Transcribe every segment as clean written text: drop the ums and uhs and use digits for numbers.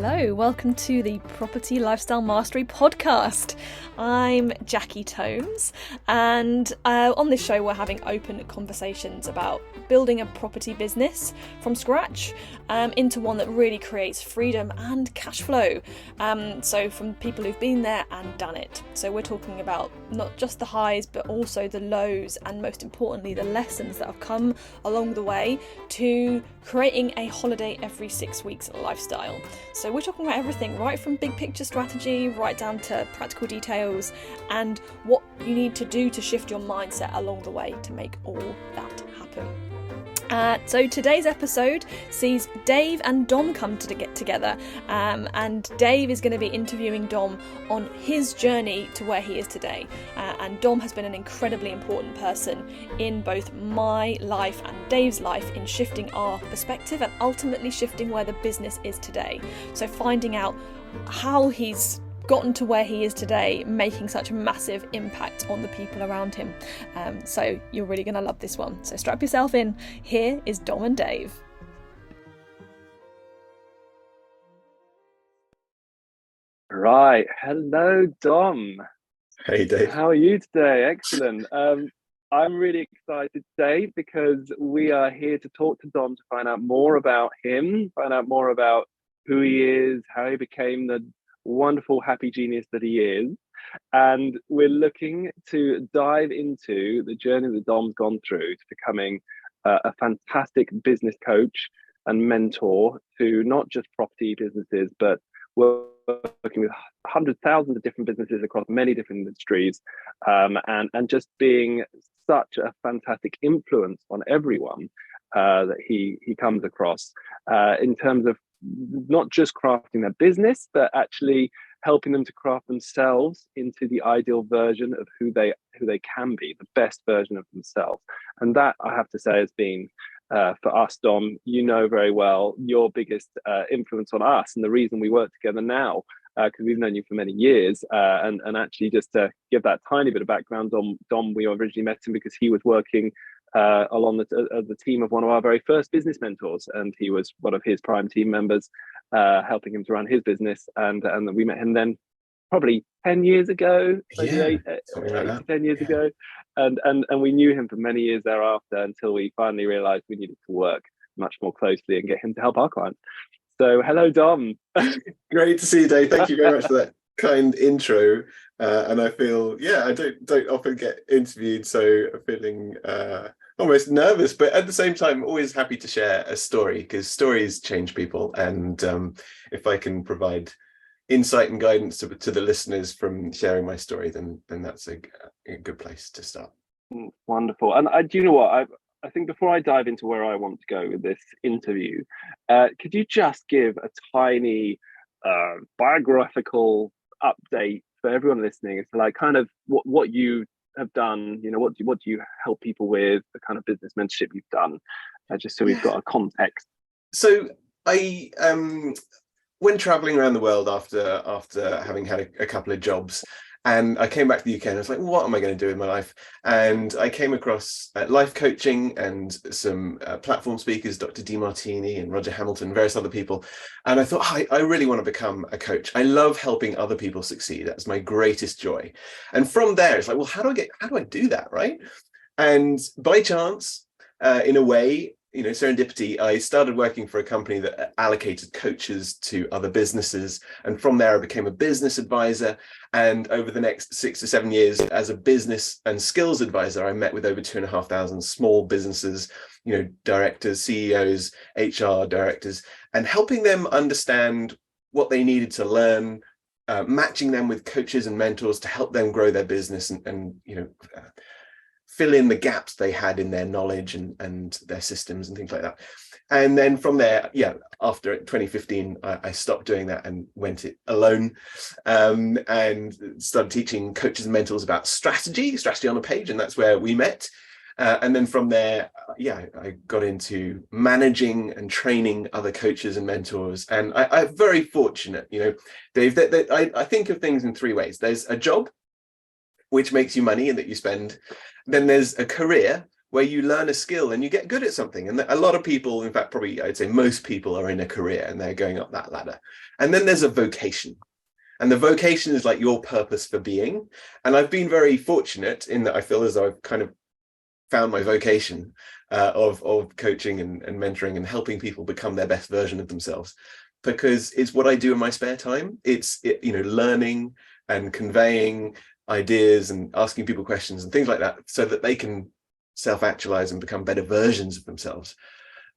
Hello, welcome to the Property Lifestyle Mastery podcast. I'm Jackie Tomes, and on this show we're having open conversations about building a property business from scratch into one that really creates freedom and cash flow. So from people who've been there and done it. So we're talking about not just the highs but also the lows, and most importantly the lessons that have come along the way to creating a holiday every 6 weeks lifestyle. So we're talking about everything, right from big picture strategy right down to practical details and what you need to do to shift your mindset along the way to make all that happen. So today's episode sees Dave and Dom come to get together, and Dave is going to be interviewing Dom on his journey to where he is today. And Dom has been an incredibly important person in both my life and Dave's life in shifting our perspective and ultimately shifting where the business is today. So finding out how he's gotten to where he is today, making such a massive impact on the people around him. So you're really going to love this one. So strap yourself in. Here is Dom and Dave. Right. Hello, Dom. Hey, Dave. How are you today? Excellent. I'm really excited today because we are here to talk to Dom to find out more about him, find out more about who he is, how he became the wonderful, happy genius that he is. And we're looking to dive into the journey that Dom's gone through to becoming a fantastic business coach and mentor to not just property businesses, but working with hundreds, thousands of different businesses across many different industries, and just being such a fantastic influence on everyone that he comes across in terms of not just crafting their business, but actually helping them to craft themselves into the ideal version of who they can be, the best version of themselves. And that, I have to say, has been for us, Dom, you know very well, your biggest influence on us, and the reason we work together now, because we've known you for many years. And actually, just to give that tiny bit of background, Dom, we originally met him because he was working along the team of one of our very first business mentors, and he was one of his prime team members, helping him to run his business. And we met him then probably 10 years ago, maybe 8 to 10 years ago. And we knew him for many years thereafter until we finally realized we needed to work much more closely and get him to help our clients. So hello, Dom. Great to see you, Dave. Thank you very much for that kind intro. And I feel, I don't often get interviewed, so I'm feeling almost nervous, but at the same time, always happy to share a story, because stories change people. And if I can provide insight and guidance to the listeners from sharing my story, then that's a good place to start. Wonderful. And do you know what? I think before I dive into where I want to go with this interview, could you just give a tiny biographical update for everyone listening as to like kind of what you have done, what do you help people with, the kind of business mentorship you've done, just so we've got a context. So I when traveling around the world after having had a couple of jobs, and I came back to the UK and I was like, what am I going to do with my life? And I came across life coaching and some platform speakers, Dr. DeMartini and Roger Hamilton, various other people. And I thought, I really want to become a coach. I love helping other people succeed. That's my greatest joy. And from there, it's like, well, how do I do that, right? And by chance, in a way, serendipity, I started working for a company that allocated coaches to other businesses. And from there, I became a business advisor. And over the next 6 to 7 years, as a business and skills advisor, I met with over 2,500 small businesses, directors, CEOs, HR directors, and helping them understand what they needed to learn, matching them with coaches and mentors to help them grow their business and fill in the gaps they had in their knowledge and their systems and things like that. And then from there, after 2015, I stopped doing that and went it alone, and started teaching coaches and mentors about strategy on a page, and that's where we met. And then from there, I got into managing and training other coaches and mentors. And I'm very fortunate, Dave, that I think of things in 3 ways. There's a job, which makes you money and that you spend. Then there's a career, where you learn a skill and you get good at something. And a lot of people, in fact, probably I'd say most people are in a career and they're going up that ladder. And then there's a vocation. And the vocation is like your purpose for being. And I've been very fortunate in that I feel as though I've kind of found my vocation of coaching and mentoring and helping people become their best version of themselves, because it's what I do in my spare time. It's learning and conveying ideas and asking people questions and things like that so that they can self-actualize and become better versions of themselves.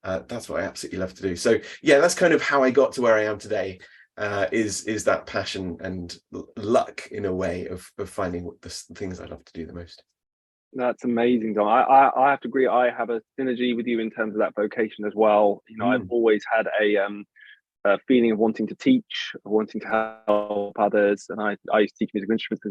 That's what I absolutely love to do. So yeah, that's kind of how I got to where I am today, is that passion and luck in a way of finding the things I love to do the most. That's amazing, Dom. I have to agree. I have a synergy with you in terms of that vocation as well. I've always had a feeling of wanting to teach, wanting to help others, and I used to teach musical instruments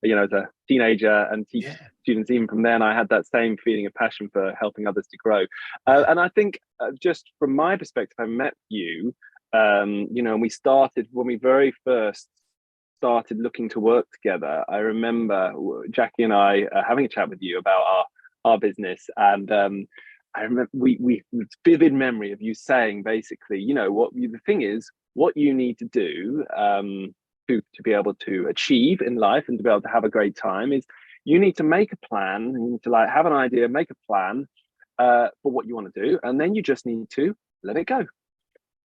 as a teenager, and teach students even from then. I had that same feeling of passion for helping others to grow. And I think just from my perspective, I met you, and we started when we very first started looking to work together. I remember Jackie and I having a chat with you about our business, and I remember we vivid memory of you saying basically, the thing is, what you need to do to be able to achieve in life and to be able to have a great time is you need to make a plan. You need to have an idea, make a plan for what you want to do, and then you just need to let it go.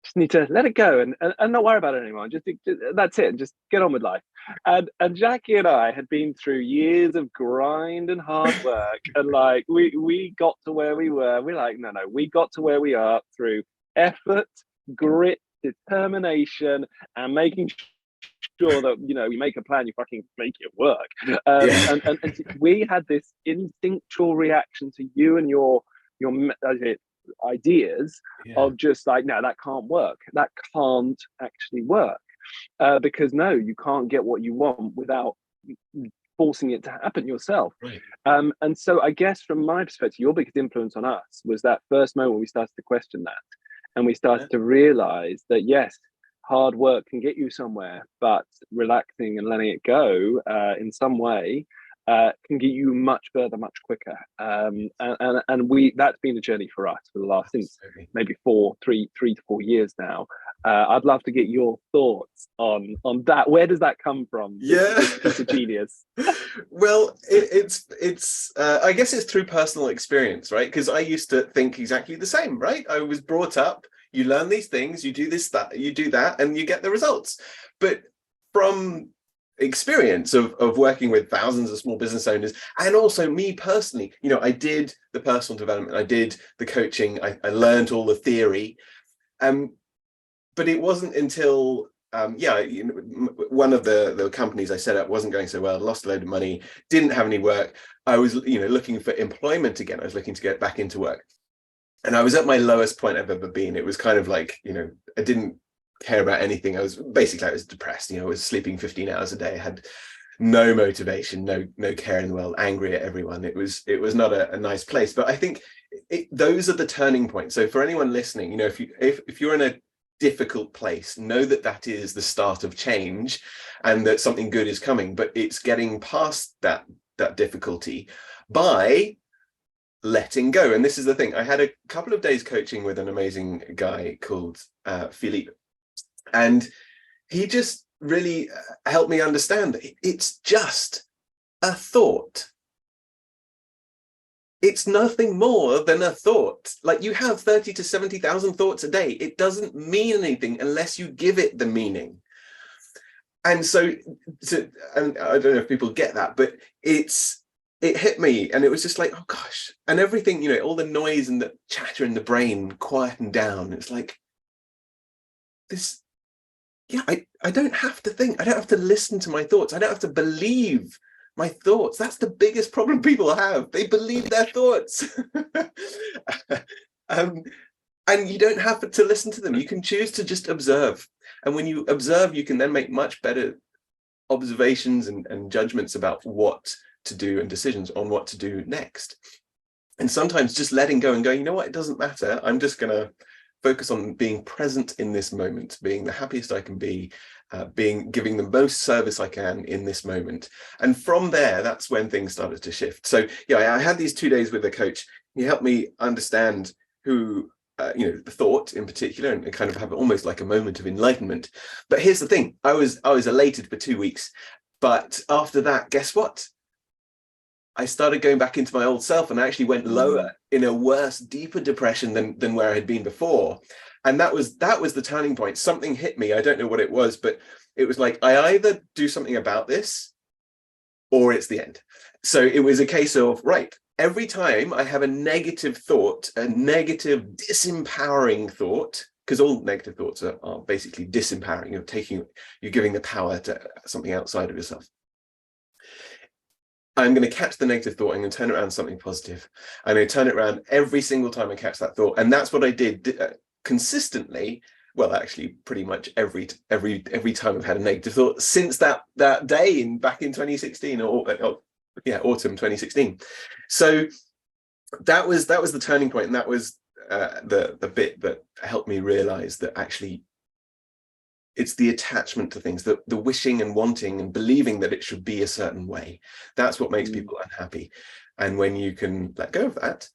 Just need to let it go and not worry about it anymore. Just that's it. Just get on with life. And Jackie and I had been through years of grind and hard work, and we got to where we were. We're like, no, we got to where we are through effort, grit, determination, and making sure that we make a plan, you fucking make it work. And we had this instinctual reaction to you and your ideas of just no, that can't work. That can't actually work because no, you can't get what you want without forcing it to happen yourself. Right. And so I guess from my perspective, your biggest influence on us was that first moment we started to question that, and we started to realize that yes, hard work can get you somewhere, but relaxing and letting it go in some way can get you much further, much quicker. And that's been a journey for us for the last since maybe 3 to 4 years now. I'd love to get your thoughts on that. Where does that come from? It's a genius. Well, it's I guess it's through personal experience, right? Because I used to think exactly the same, right? I was brought up, you learn these things, you do this, that, you do that, and you get the results. But from experience of working with thousands of small business owners, and also me personally, I did the personal development, I did the coaching, I learned all the theory, but it wasn't until one of the companies I set up wasn't going so well, lost a load of money, didn't have any work. I was looking for employment again. I was looking to get back into work, and I was at my lowest point I've ever been. It was kind of like I didn't care about anything. I was depressed. I was sleeping 15 hours a day. I had no motivation, no care in the world, angry at everyone. It was not a nice place. But I think those are the turning points. So for anyone listening, if you're in a difficult place, know that is the start of change, and that something good is coming. But it's getting past that difficulty by letting go. And this is the thing. I had a couple of days coaching with an amazing guy called Philippe. And he just really helped me understand that it's just a thought. It's nothing more than a thought. Like, you have 30 to 70,000 thoughts a day. It doesn't mean anything unless you give it the meaning. And so and I don't know if people get that, but it hit me, and it was just like, oh gosh. And everything, all the noise and the chatter in the brain quietened down. It's like this. Yeah, I don't have to think. I don't have to listen to my thoughts. I don't have to believe my thoughts. That's the biggest problem people have. They believe their thoughts. And you don't have to listen to them. You can choose to just observe. And when you observe, you can then make much better observations and judgments about what to do and decisions on what to do next. And sometimes just letting go and going, it doesn't matter. I'm just going to focus on being present in this moment, being the happiest I can be, giving the most service I can in this moment. And from there, that's when things started to shift. So yeah, I had these 2 days with a coach. He helped me understand who, the thought in particular, and kind of have almost like a moment of enlightenment. But here's the thing, I was elated for 2 weeks, but after that, guess what? I started going back into my old self, and I actually went lower in a worse, deeper depression than where I had been before. And that was the turning point. Something hit me. I don't know what it was, but it was like, I either do something about this or it's the end. So it was a case of, right, every time I have a negative thought, a negative, disempowering thought, because all negative thoughts are basically disempowering. You're giving the power to something outside of yourself. I'm going to catch the negative thought. I'm going to turn it around to something positive. I'm going to turn it around every single time I catch that thought. And that's what I did consistently. Well, actually, pretty much every time I've had a negative thought since that day back in 2016 autumn 2016. So that was the turning point, and that was the bit that helped me realize that actually it's the attachment to things, the wishing and wanting and believing that it should be a certain way. That's what makes people unhappy. And when you can let go of that,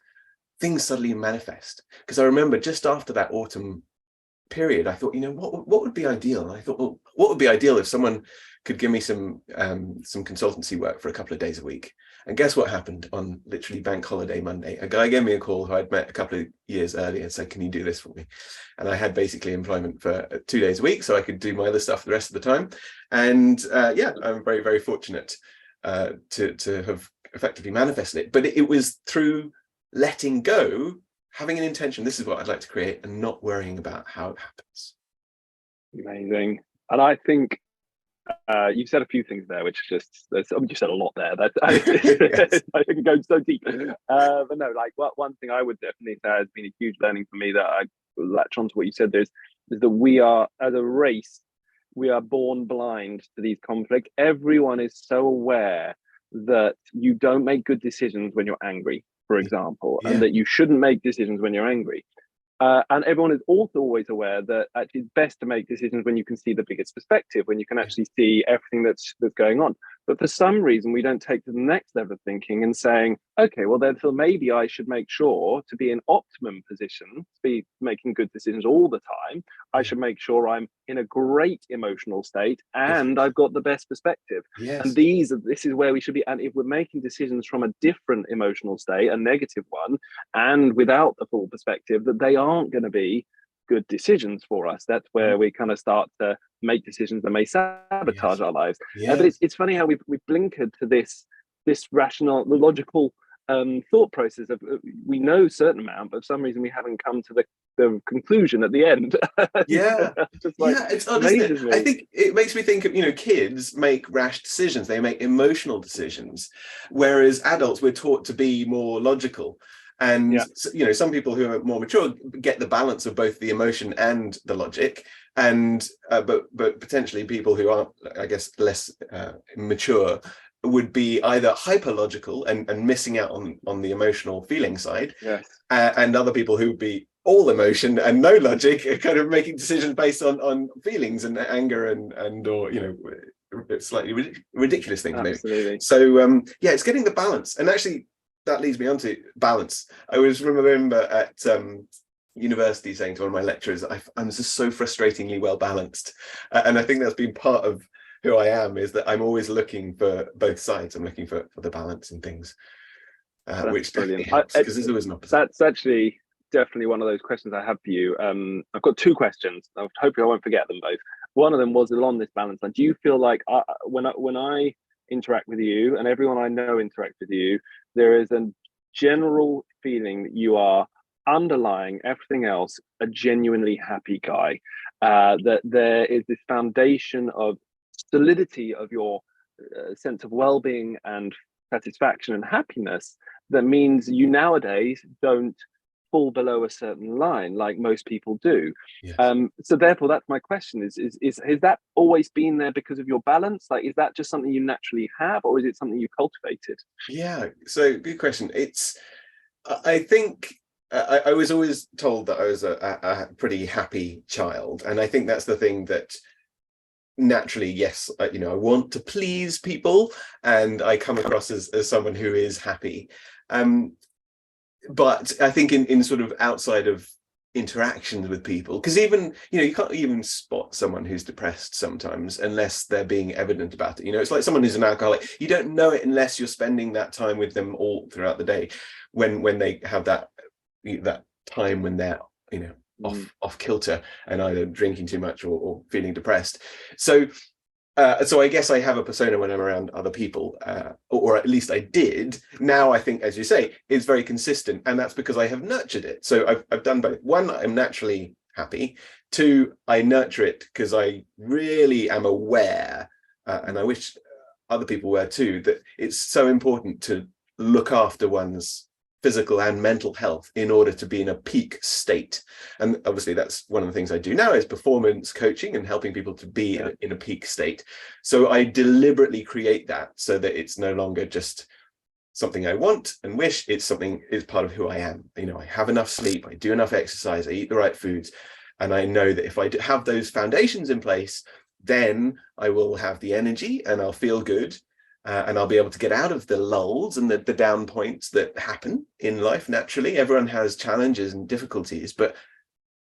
things suddenly manifest. Because I remember just after that autumn period, I thought, what would be ideal? And I thought, well, what would be ideal if someone could give me some consultancy work for a couple of days a week? And guess what happened on literally bank holiday Monday? A guy gave me a call who I'd met a couple of years earlier and said, can you do this for me? And I had basically employment for 2 days a week, so I could do my other stuff the rest of the time. And I'm very, very fortunate to have effectively manifested it. But it was through letting go, having an intention, this is what I'd like to create, and not worrying about how it happens. Amazing. And I think you've said a few things there, which you said a lot there. Yes. I think it goes so deep. But no, like one thing I would definitely say has been a huge learning for me that I latch on to what you said there is that we are, as a race, we are born blind to these conflicts. Everyone is so aware that you don't make good decisions when you're angry, for example, and that you shouldn't make decisions when you're angry. And everyone is also always aware that actually it's best to make decisions when you can see the biggest perspective, when you can actually see everything that's going on. But for some reason, we don't take to the next level of thinking and saying, okay, well, then so maybe I should make sure to be in optimum position, to be making good decisions all the time. I should make sure I'm in a great emotional state and I've got the best perspective. Yes. And this is where we should be. And if we're making decisions from a different emotional state, a negative one, and without the full perspective, that they aren't going to be good decisions for us. That's where we kind of start to make decisions that may sabotage our lives. But it's funny how we've blinkered to this rational, the logical thought process of we know a certain amount, but for some reason we haven't come to the conclusion at the end. It's odd, isn't it? I think it makes me think of, kids make rash decisions, they make emotional decisions, whereas adults, we're taught to be more logical. And some people who are more mature get the balance of both the emotion and the logic, and but potentially people who are, I guess, less mature would be either hyper logical and missing out on the emotional feeling side, and other people who would be all emotion and no logic, are kind of making decisions based on feelings and anger and or slightly ridiculous things. Absolutely. Maybe. So it's getting the balance. And actually that leads me on to balance. I always remember at university saying to one of my lecturers, I'm just so frustratingly well balanced, and I think that's been part of who I am, is that I'm always looking for both sides. I'm lking for the balance in things, which definitely helps, because there's always an opposite. That's actually definitely one of those questions I have for you. I've got two questions. Hopefully I won't forget them both. One of them was along this balance line. Do you feel like when I interact with you, and everyone I know interacts with you, there is a general feeling that you are, underlying everything else, a genuinely happy guy, that there is this foundation of solidity of your sense of well-being and satisfaction and happiness that means you nowadays don't fall below a certain line like most people do. So therefore that's my question, is has that always been there because of your balance? Like, is that just something you naturally have, or is it something you cultivated? So good question. I think I was always told that I was a pretty happy child, and I think that's the thing that naturally, yes, you know, I want to please people, and I come across as someone who is happy. But I think in sort of outside of interactions with people, because even, you know, you can't even spot someone who's depressed sometimes unless they're being evident about it. You know, it's like someone who's an alcoholic. You don't know it unless you're spending that time with them all throughout the day, when they have that time when they're, you know, off kilter and either drinking too much or feeling depressed. So I guess I have a persona when I'm around other people, or at least I did. Now I think, as you say, it's very consistent, and that's because I have nurtured it. So I've done both. One, I'm naturally happy. Two, I nurture it because I really am aware, and I wish other people were too, that it's so important to look after one's physical and mental health in order to be in a peak state. And obviously that's one of the things I do now, is performance coaching and helping people to be in a peak state. So I deliberately create that so that it's no longer just something I want and wish, it's part of who I am. You know, I have enough sleep, I do enough exercise, I eat the right foods, and I know that if I have those foundations in place, then I will have the energy and I'll feel good. And I'll be able to get out of the lulls and the down points that happen in life naturally. Everyone has challenges and difficulties, but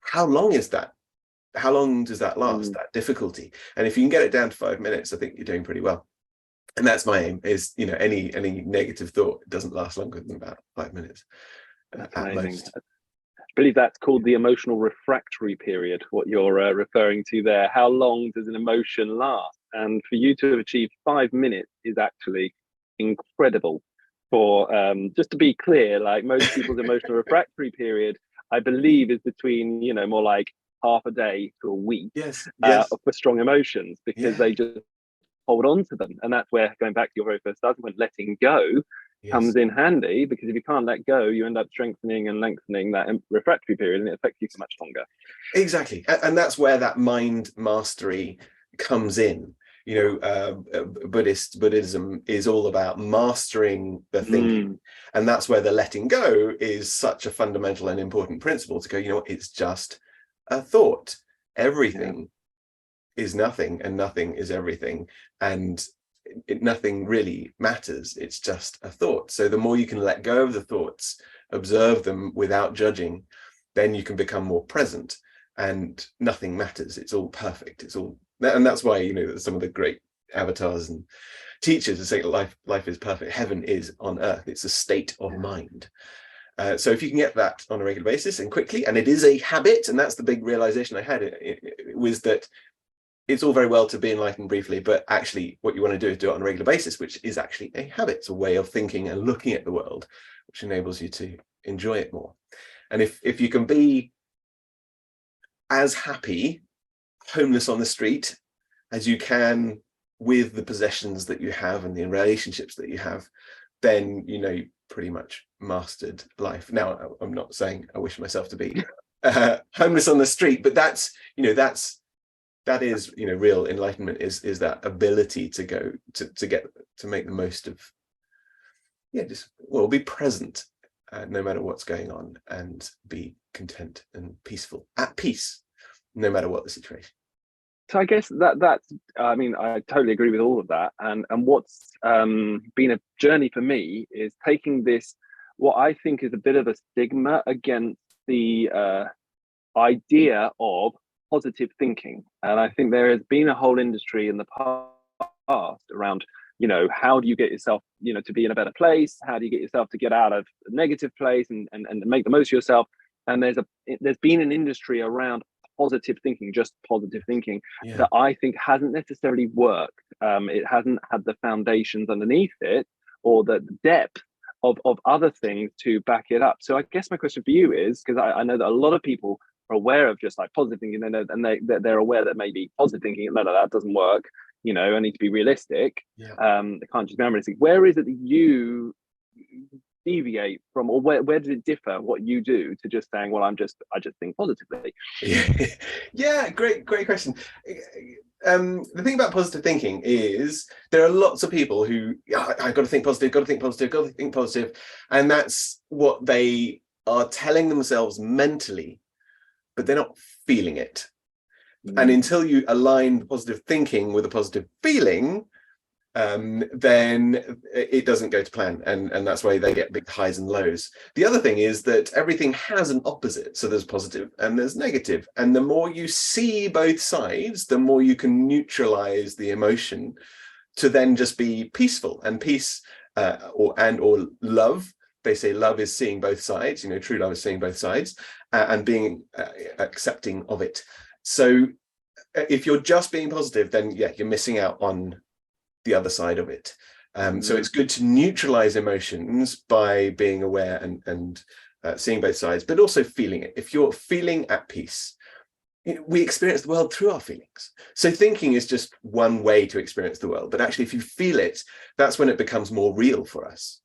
how long is that? How long does that last, that difficulty? And if you can get it down to 5 minutes, I think you're doing pretty well. And that's my aim, is, you know, any negative thought doesn't last longer than about 5 minutes at most. I believe that's called the emotional refractory period, what you're referring to there. How long does an emotion last? And for you to have achieved 5 minutes is actually incredible. For just to be clear, like most people's emotional refractory period, I believe, is between, you know, more like half a day to a week. Yes. For strong emotions, because they just hold on to them. And that's where, going back to your very first argument, letting go comes in handy, because if you can't let go, you end up strengthening and lengthening that refractory period, and it affects you for much longer. Exactly. And that's where that mind mastery comes in. You know, Buddhism is all about mastering the thinking, and that's where the letting go is such a fundamental and important principle, to go, you know what, it's just a thought. Everything is nothing, and nothing is everything, and nothing really matters. It's just a thought. So the more you can let go of the thoughts, observe them without judging, then you can become more present, and nothing matters. It's all perfect. It's all, and that's why, you know, some of the great avatars and teachers are saying life is perfect. Heaven is on earth. It's a state of mind. So if you can get that on a regular basis and quickly, and it is a habit, and that's the big realization I had, it was that it's all very well to be enlightened briefly, but actually what you want to do is do it on a regular basis, which is actually a habit. It's a way of thinking and looking at the world, which enables you to enjoy it more. And if you can be as happy homeless on the street as you can with the possessions that you have and the relationships that you have, then, you know, you pretty much mastered life. Now, I'm not saying I wish myself to be homeless on the street, but that's, you know, that is, you know, real enlightenment is that ability to go to make the most of, be present no matter what's going on, and be content and peaceful, at peace, no matter what the situation. So I guess that's, I mean, I totally agree with all of that. And what's been a journey for me is taking this, what I think is a bit of a stigma against the idea of positive thinking. And I think there has been a whole industry in the past around, you know, how do you get yourself, you know, to be in a better place? How do you get yourself to get out of a negative place and make the most of yourself? And there's been an industry around positive thinking, just positive thinking, that I think hasn't necessarily worked. It hasn't had the foundations underneath it, or the depth of other things to back it up. So I guess my question for you is, because I know that a lot of people are aware of just like positive thinking, and they're aware that maybe positive thinking, no, that doesn't work. You know, I need to be realistic. They can't just be unrealistic. Where is it that you deviate from, or where does it differ, what you do, to just saying, well, I just think positively? Great question. The thing about positive thinking is there are lots of people who, I've got to think positive, and that's what they are telling themselves mentally, but they're not feeling it. And until you align the positive thinking with a positive feeling, then it doesn't go to plan, and that's why they get big highs and lows. The other thing is that everything has an opposite, so there's positive and there's negative, and the more you see both sides, the more you can neutralize the emotion to then just be peaceful. And peace or love, they say love is seeing both sides, true love is seeing both sides, and being accepting of it. So if you're just being positive, then you're missing out on the other side of it. So it's good to neutralize emotions by being aware and seeing both sides, but also feeling it. If you're feeling at peace, we experience the world through our feelings. So thinking is just one way to experience the world, but actually if you feel it, that's when it becomes more real for us.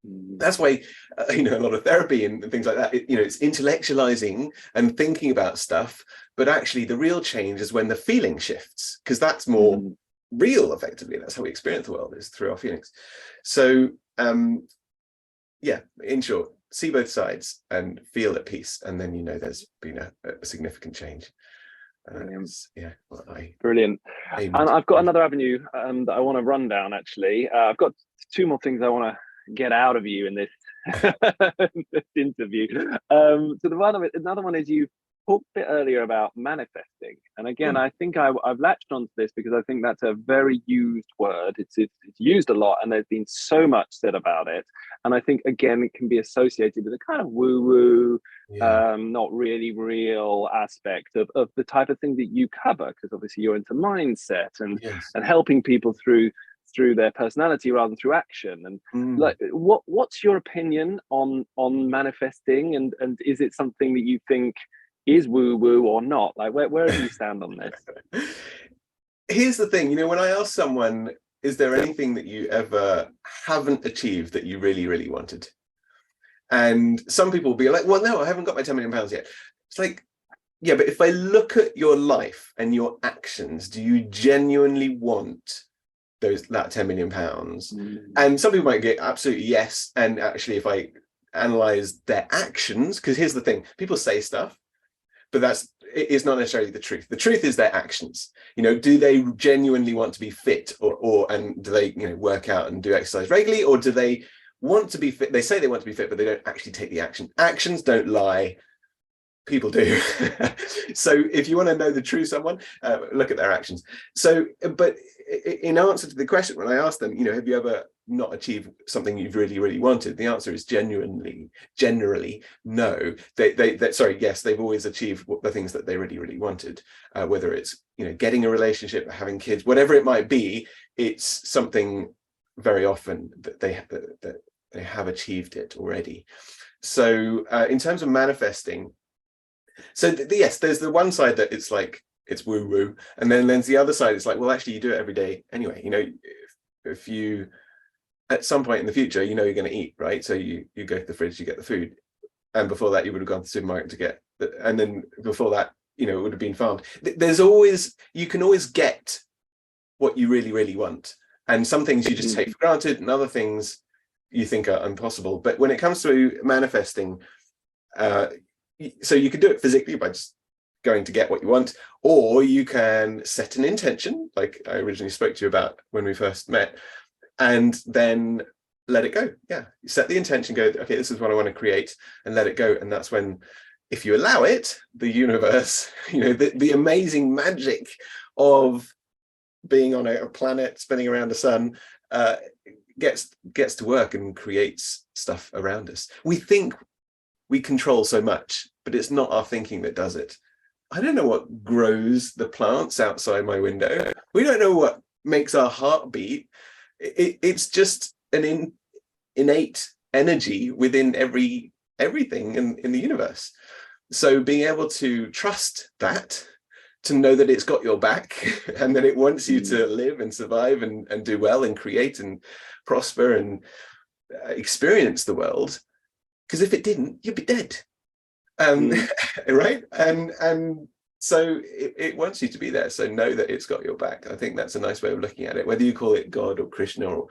That's why a lot of therapy and things like that, it's intellectualizing and thinking about stuff, but actually the real change is when the feeling shifts, because that's more real. Effectively, that's how we experience the world, is through our feelings. So in short, see both sides and feel at peace, and then there's been a significant change. Brilliant. And I've got another avenue that I want to run down. Actually, I've got two more things I want to get out of you in this, this interview. So another one is, you talked a bit earlier about manifesting, and again, I think I've latched onto this because I think that's a very used word. It's used a lot, and there's been so much said about it. And I think again, it can be associated with a kind of woo-woo, not really real aspect of the type of thing that you cover, because obviously you're into mindset and helping people through their personality rather than through action. And like, what's your opinion on manifesting, and is it something that you think is woo-woo or not? Like, where do you stand on this? Here's the thing, when I ask someone, is there anything that you ever haven't achieved that you really, really wanted? And some people will be like, well, no, I haven't got my 10 million pounds yet. It's like, yeah, but if I look at your life and your actions, do you genuinely want that 10 million pounds? And some people might get absolutely yes. And actually, if I analyze their actions, because here's the thing, people say stuff, but it's not necessarily the truth. The truth is their actions. Do they genuinely want to be fit, and do they work out and do exercise regularly, or do they want to be fit? They say they want to be fit, but they don't actually take the action. Actions don't lie. People do. So if you want to know the true someone, look at their actions. So, but in answer to the question, when I asked them, have you ever not achieved something you've really, really wanted? The answer is generally no. Yes, they've always achieved the things that they really, really wanted. Whether it's getting a relationship, having kids, whatever it might be, it's something very often that they have achieved it already. So in terms of manifesting, so yes, there's the one side that it's like it's woo woo, and then there's the other side. It's like, well, actually, you do it every day anyway. If you at some point in the future, you're going to eat, right? So you go to the fridge, you get the food, and before that, you would have gone to the supermarket to get, and then before that, it would have been farmed. You can always get what you really, really want, and some things you just take for granted, and other things you think are impossible. But when it comes to manifesting, so you can do it physically by just going to get what you want, or you can set an intention, like I originally spoke to you about when we first met, and then let it go. You set the intention, go, okay, this is what I want to create, and let it go. And that's when, if you allow it, the universe, the amazing magic of being on a planet spinning around the sun, gets to work and creates stuff around us. We think we control so much, but it's not our thinking that does it. I don't know what grows the plants outside my window. We don't know what makes our heart beat. It's just an innate energy within everything in the universe. So being able to trust that, to know that it's got your back and that it wants you to live and survive and do well and create and prosper and experience the world. Because if it didn't, you'd be dead. Right? And so it wants you to be there. So know that it's got your back. I think that's a nice way of looking at it, whether you call it God or Krishna or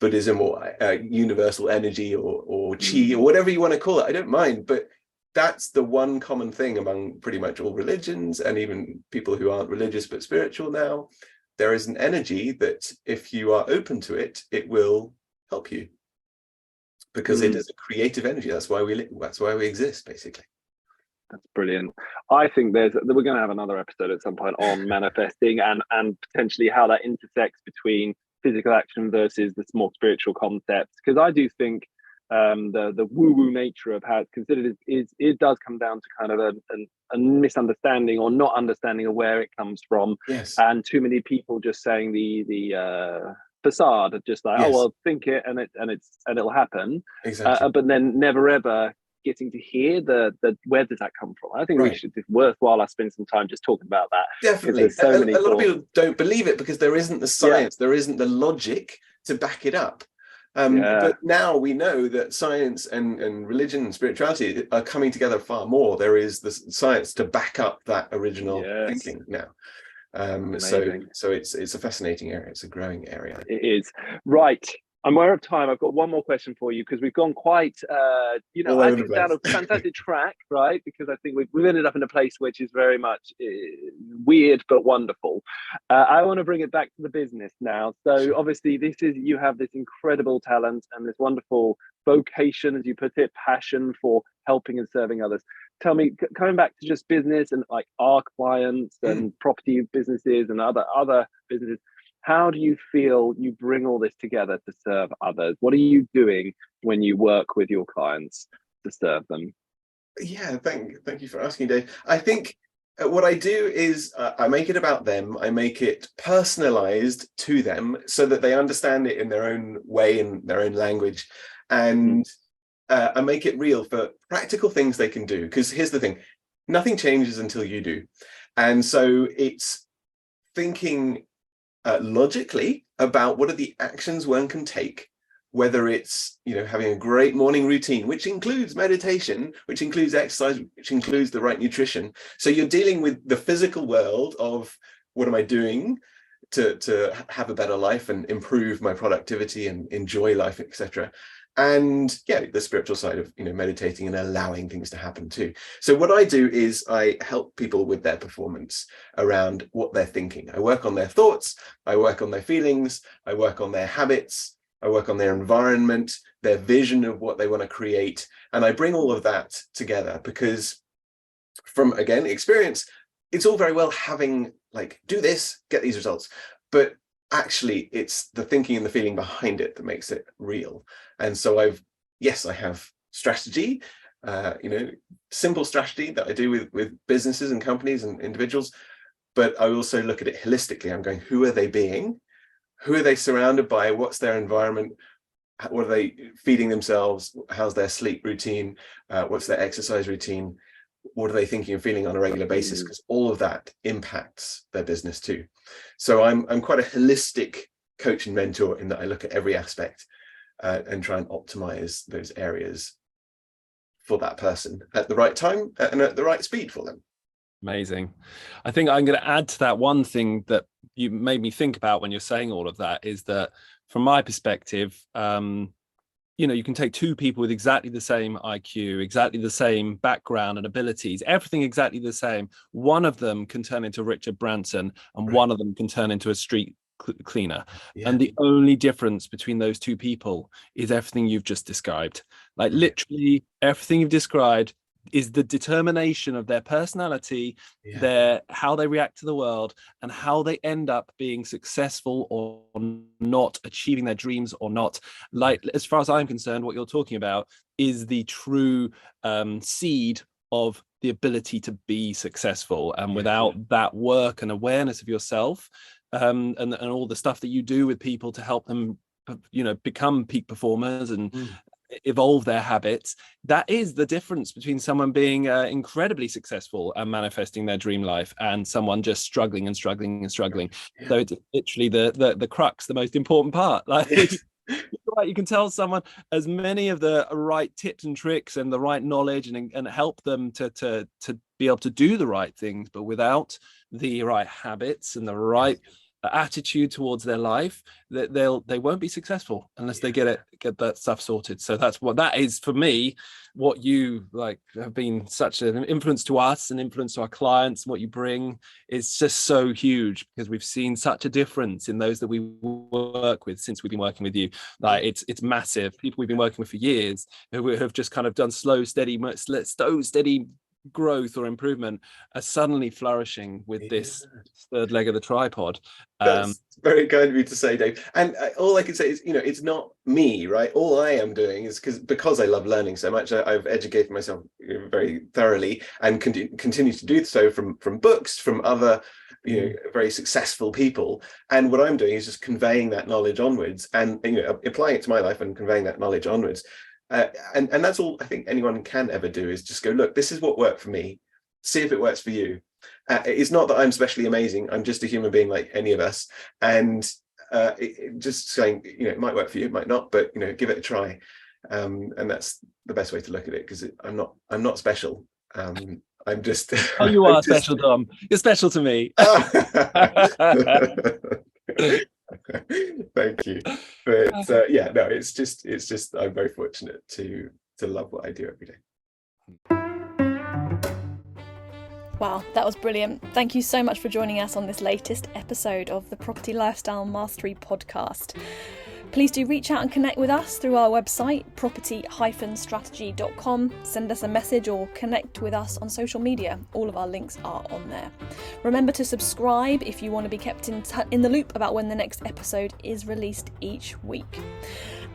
Buddhism or universal energy or chi or whatever you want to call it. I don't mind, but that's the one common thing among pretty much all religions, and even people who aren't religious but spiritual now. There is an energy that if you are open to it, it will help you, because it is a creative energy. That's why we exist, basically. That's brilliant. I think we're going to have another episode at some point on manifesting and potentially how that intersects between physical action versus the more spiritual concepts, because I do think the woo-woo nature of how it's considered is it does come down to kind of a misunderstanding or not understanding of where it comes from. Yes. And too many people just saying the facade, just like, yes. oh well, think it and it'll happen. Exactly. But then never ever getting to hear the where does that come from. I think it's worthwhile us spend some time just talking about that. Definitely. So a lot of people don't believe it because there isn't the science, there isn't the logic to back it up. But now we know that science and religion and spirituality are coming together far more. There is the science to back up that original thinking now. So it's a fascinating area. It's a growing area. It is. Right. I'm aware of time. I've got one more question for you, because we've gone quite, I think down a fantastic track, right? Because I think we've ended up in a place which is very much weird but wonderful. I want to bring it back to the business now. So obviously, you have this incredible talent and this wonderful vocation, as you put it, passion for helping and serving others. Tell me, coming back to just business and like our clients and property businesses and other businesses, how do you feel you bring all this together to serve others? What are you doing when you work with your clients to serve them? Yeah, thank you for asking, Dave. I think what I do is I make it about them. I make it personalized to them so that they understand it in their own way, in their own language. And I make it real for practical things they can do. Because here's the thing, nothing changes until you do. And so it's thinking logically about what are the actions one can take, whether it's having a great morning routine, which includes meditation, which includes exercise, which includes the right nutrition. So you're dealing with the physical world of what am I doing to have a better life and improve my productivity and enjoy life, etc. And the spiritual side of meditating and allowing things to happen too. So what I do is I help people with their performance around what they're thinking. I work on their thoughts, I work on their feelings, I work on their habits, I work on their environment, their vision of what they want to create, and I bring all of that together because from, again, experience, it's all very well having like, do this, get these results, but actually it's the thinking and the feeling behind it that makes it real. And so I have strategy, simple strategy that I do with businesses and companies and individuals, but I also look at it holistically. I'm going, who are they being? Who are they surrounded by? What's their environment? What are they feeding themselves? How's their sleep routine? What's their exercise routine? What are they thinking and feeling on a regular basis? Because all of that impacts their business too. So I'm quite a holistic coach and mentor in that I look at every aspect and try and optimize those areas for that person at the right time and at the right speed for them. Amazing. I think I'm going to add to that one thing that you made me think about when you're saying all of that is that from my perspective, you can take two people with exactly the same IQ, exactly the same background and abilities, everything exactly the same. One of them can turn into Richard Branson and one of them can turn into a street cleaner. And the only difference between those two people is everything you've just described. Like literally everything you've described is the determination of their personality, how they react to the world, and how they end up being successful or not, achieving their dreams or not. Like, as far as I'm concerned, what you're talking about is the true seed of the ability to be successful. And without that work and awareness of yourself, and all the stuff that you do with people to help them, become peak performers and evolve their habits, that is the difference between someone being incredibly successful and manifesting their dream life and someone just struggling. So it's literally the crux, the most important part. Like you can tell someone as many of the right tips and tricks and the right knowledge and help them to be able to do the right things, but without the right habits and the right attitude towards their life, that they won't be successful unless they get that stuff sorted. So that is for me what you like have been such an influence to us, an influence to our clients, and what you bring is just so huge, because we've seen such a difference in those that we work with since we've been working with you. Like it's massive. People we've been working with for years who have just kind of done slow steady growth or improvement are suddenly flourishing with this third leg of the tripod. That's very kind of you to say, Dave. And all I can say is, it's not me, right? All I am doing is because I love learning so much. I've educated myself very thoroughly and continue to do so from books, from other very successful people. And what I'm doing is just conveying that knowledge onwards, and applying it to my life and conveying that knowledge onwards. And that's all I think anyone can ever do, is just go, look, this is what worked for me. See if it works for you. It's not that I'm specially amazing. I'm just a human being like any of us. And just saying, it might work for you, it might not, but give it a try. And that's the best way to look at it, because I'm not special. I'm just. Oh, you are special, Dom. You're special to me. Thank you. But it's just I'm very fortunate to love what I do every day. Wow, that was brilliant. Thank you so much for joining us on this latest episode of the Property Lifestyle Mastery podcast. Please do reach out and connect with us through our website, property-strategy.com. Send us a message or connect with us on social media. All of our links are on there. Remember to subscribe if you want to be kept in the loop about when the next episode is released each week.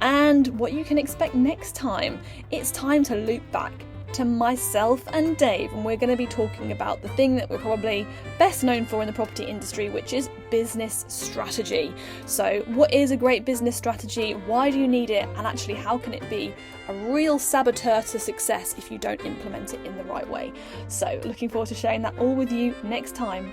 And what you can expect next time, it's time to loop back to myself and Dave, and we're going to be talking about the thing that we're probably best known for in the property industry, which is business strategy. So what is a great business strategy? Why do you need it? And actually, how can it be a real saboteur to success if you don't implement it in the right way? So looking forward to sharing that all with you next time.